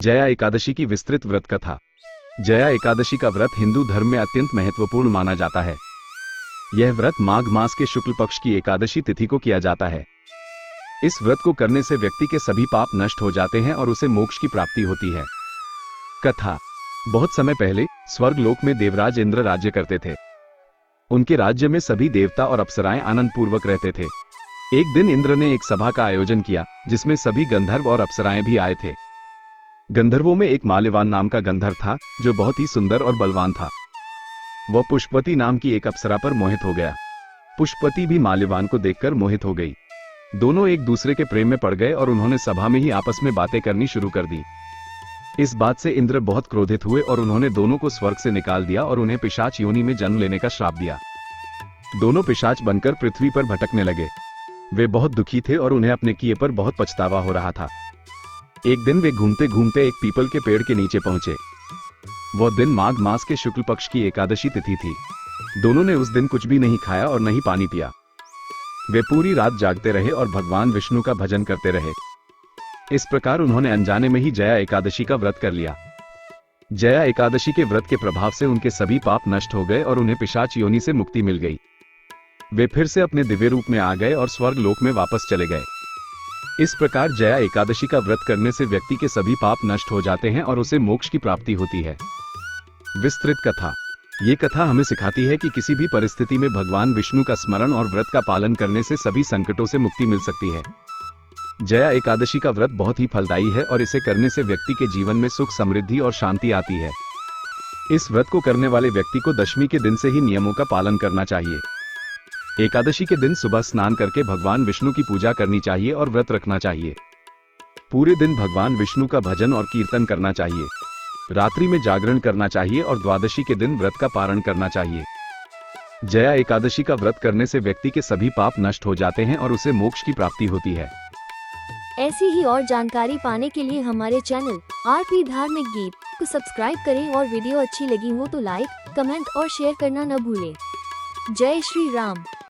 जया एकादशी की विस्तृत व्रत कथा। जया एकादशी का व्रत हिंदू धर्म में अत्यंत महत्वपूर्ण माना जाता है। यह व्रत माघ मास के शुक्ल पक्ष की एकादशी तिथि को किया जाता है। इस व्रत को करने से व्यक्ति के सभी पाप नष्ट हो जाते हैं और उसे मोक्ष की प्राप्ति होती है। कथा। बहुत समय पहले स्वर्ग लोक में देवराज इंद्र राज्य करते थे। उनके राज्य में सभी देवता और अप्सराएं आनंद पूर्वक रहते थे। एक दिन इंद्र ने एक सभा का आयोजन किया जिसमें सभी गंधर्व और अप्सराएं भी आए थे। गंधर्वों में एक माल्यवान नाम का गंधर्व था जो बहुत ही सुंदर और बलवान था। वह पुष्पवती नाम की एक अप्सरा पर मोहित हो गया। पुष्पवती भी माल्यवान को देखकर मोहित हो गई। दोनों एक दूसरे के प्रेम में पड़ गए और उन्होंने सभा में ही आपस में बातें करनी शुरू कर दी। इस बात से इंद्र बहुत क्रोधित हुए और उन्होंने दोनों को स्वर्ग से निकाल दिया और उन्हें पिशाच योनि में जन्म लेने का श्राप दिया। दोनों पिशाच बनकर पृथ्वी पर भटकने लगे। वे बहुत दुखी थे और उन्हें अपने किए पर बहुत पछतावा हो रहा था। एक दिन वे घूमते घूमते एक पीपल के पेड़ के नीचे पहुंचे। वह दिन माघ मास के शुक्ल पक्ष की एकादशी तिथि थी। दोनों ने उस दिन कुछ भी नहीं खाया और नहीं पानी पिया। वे पूरी रात जागते रहे और भगवान विष्णु का भजन करते रहे। इस प्रकार उन्होंने अनजाने में ही जया एकादशी का व्रत कर लिया। जया एकादशी के व्रत के प्रभाव से उनके सभी पाप नष्ट हो गए और उन्हें पिशाच योनि से मुक्ति मिल गई। वे फिर से अपने दिव्य रूप में आ गए और स्वर्ग लोक में वापस चले गए। इस प्रकार जया एकादशी का व्रत करने से व्यक्ति के सभी पाप नष्ट हो जाते हैं और उसे मोक्ष की प्राप्ति होती है। विस्तृत कथा। ये कथा हमें सिखाती है कि किसी भी परिस्थिति में भगवान विष्णु का स्मरण और व्रत का पालन करने से सभी संकटों से मुक्ति मिल सकती है। जया एकादशी का व्रत बहुत ही फलदायी है और इसे करने से व्यक्ति के जीवन में सुख, समृद्धि और शांति आती है। इस व्रत को करने वाले व्यक्ति को दशमी के दिन से ही नियमों का पालन करना चाहिए। एकादशी के दिन सुबह स्नान करके भगवान विष्णु की पूजा करनी चाहिए और व्रत रखना चाहिए। पूरे दिन भगवान विष्णु का भजन और कीर्तन करना चाहिए। रात्रि में जागरण करना चाहिए और द्वादशी के दिन व्रत का पारण करना चाहिए। जया एकादशी का व्रत करने से व्यक्ति के सभी पाप नष्ट हो जाते हैं और उसे मोक्ष की प्राप्ति होती है। ऐसी ही और जानकारी पाने के लिए हमारे चैनल आरपी धार्मिक गीत को सब्सक्राइब करें और वीडियो अच्छी लगी हो तो लाइक, कमेंट और शेयर करना न भूलें। जय श्री राम।